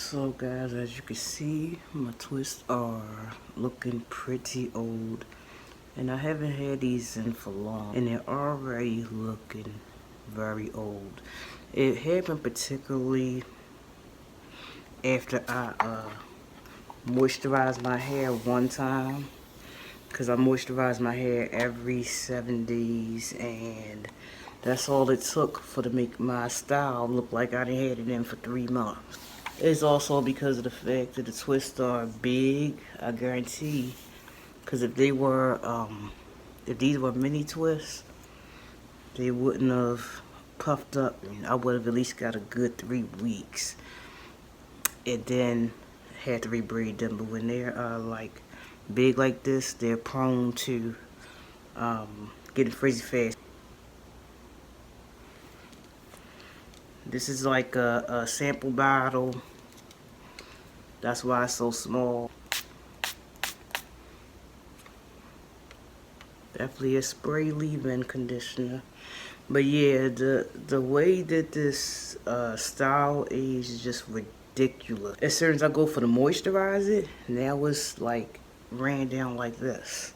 So guys, as you can see, my twists are looking pretty old, and I haven't had these in for long, and they're already looking very old. It happened particularly after I moisturized my hair one time, because I moisturize my hair every 7 days, and that's all it took to make my style look like I done had it in for 3 months. It's also because of the fact that the twists are big, I guarantee. Because if these were mini twists, they wouldn't have puffed up. I would have at least got a good 3 weeks. And then had to rebraid them. But when they're like big like this, they're prone to getting frizzy fast. This is like a sample bottle. That's why it's so small. Definitely a spray leave-in conditioner. But yeah, the way that this style aged is just ridiculous. As soon as I go for the moisturize it, now it's like ran down like this.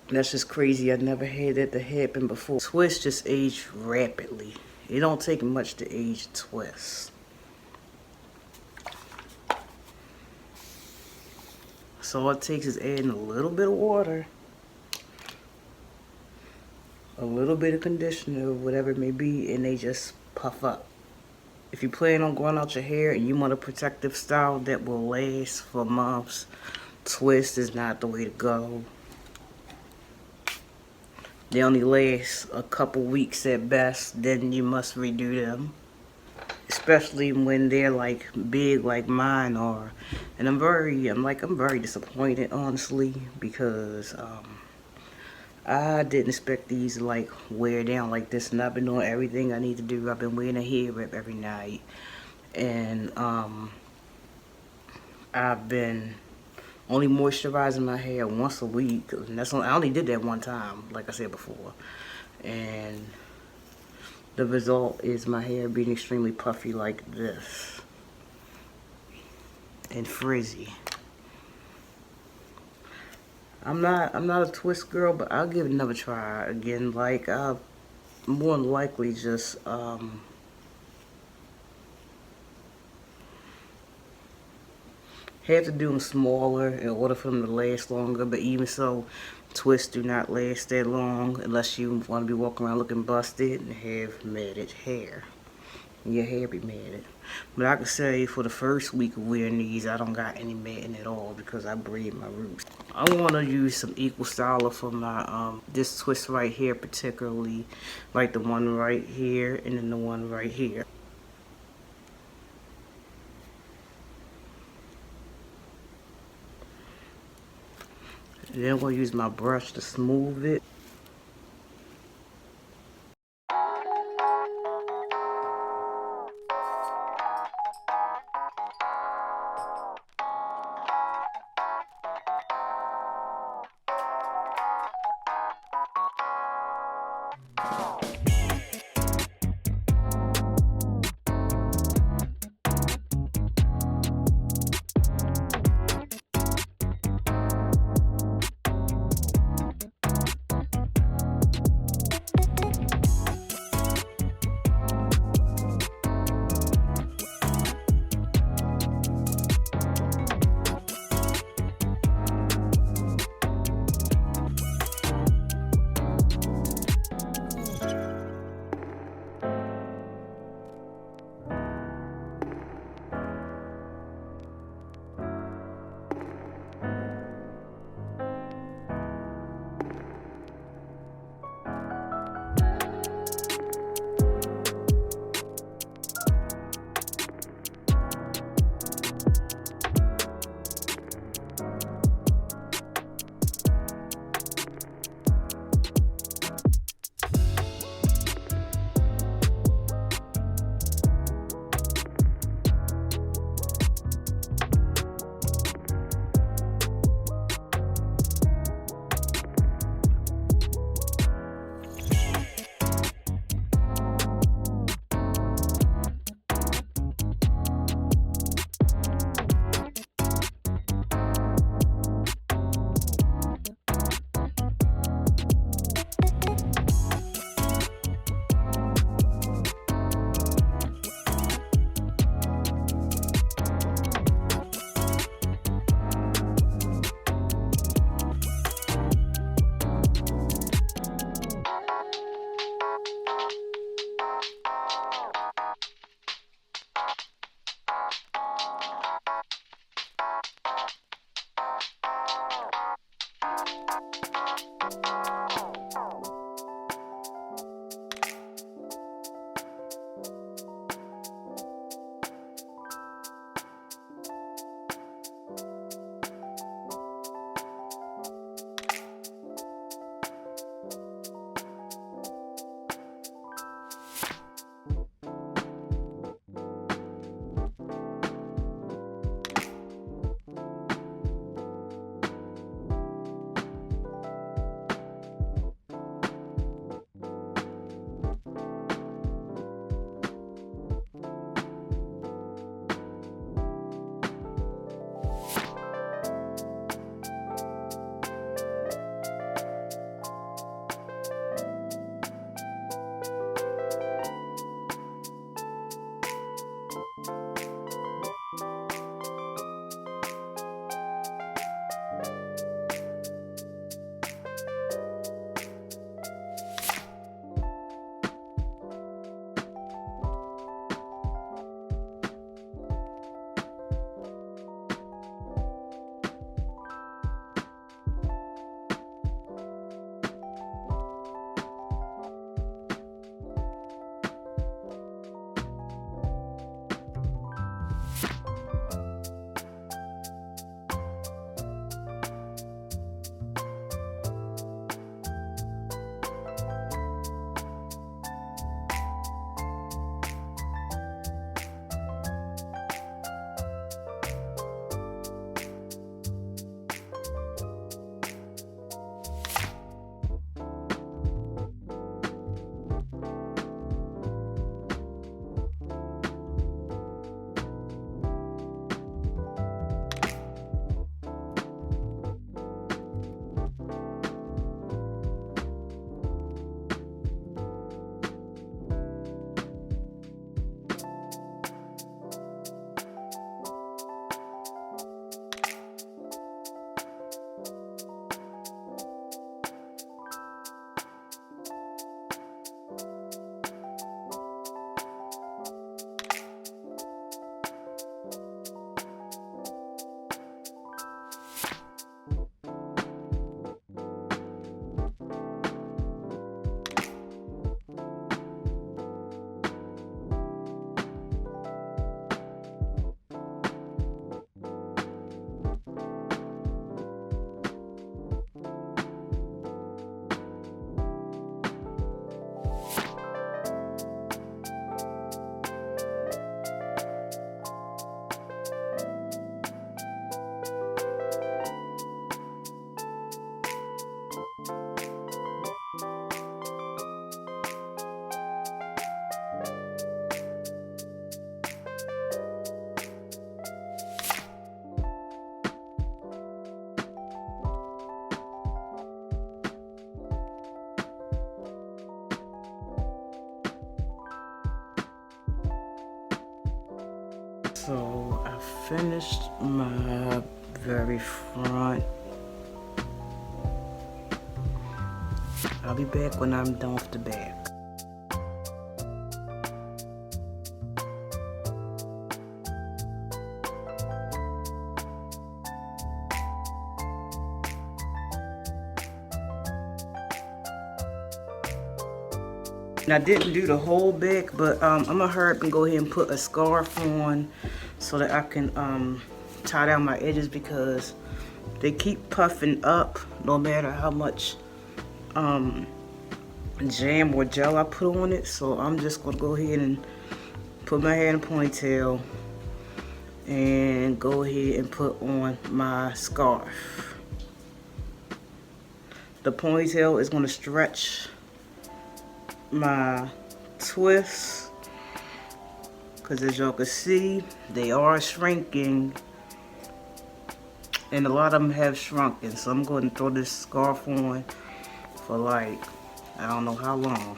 That's just crazy. I never had that to happen before. Twists just age rapidly. It don't take much to age twists. So all it takes is adding a little bit of water, a little bit of conditioner, whatever it may be, and they just puff up. If you plan on growing out your hair and you want a protective style that will last for months, twist is not the way to go. They only last a couple weeks at best, then you must redo them. Especially when they're like big like mine are. And I'm very disappointed, honestly, because I didn't expect these to like wear down like this, and I've been doing everything I need to do. I've been wearing a hair wrap every night, and I've been only moisturizing my hair once a week, and I only did that one time, like I said before, and the result is my hair being extremely puffy like this and frizzy. I'm not a twist girl, but I'll give it another try again. Like I'll more than likely just have to do them smaller in order for them to last longer. But even so, twists do not last that long unless you want to be walking around looking busted and have matted hair. Your hair be matted. But I can say for the first week of wearing these, I don't got any matting at all because I braid my roots. I want to use some equal styler for my this twist right here, particularly like the one right here and then the one right here. And then I'm going to use my brush to smooth it. So I finished my very front. I'll be back when I'm done with the back. And I didn't do the whole back, but I'm gonna hurry up and go ahead and put a scarf on so that I can tie down my edges, because they keep puffing up no matter how much jam or gel I put on it. So I'm just gonna go ahead and put my hair in a ponytail and go ahead and put on my scarf. The ponytail is gonna stretch my twists, because as y'all can see, they are shrinking, and a lot of them have shrunken. So I'm going to throw this scarf on for like, I don't know how long.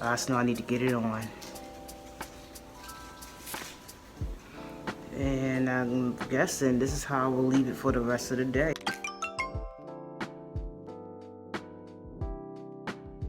I just know I need to get it on. And I'm guessing this is how I will leave it for the rest of the day.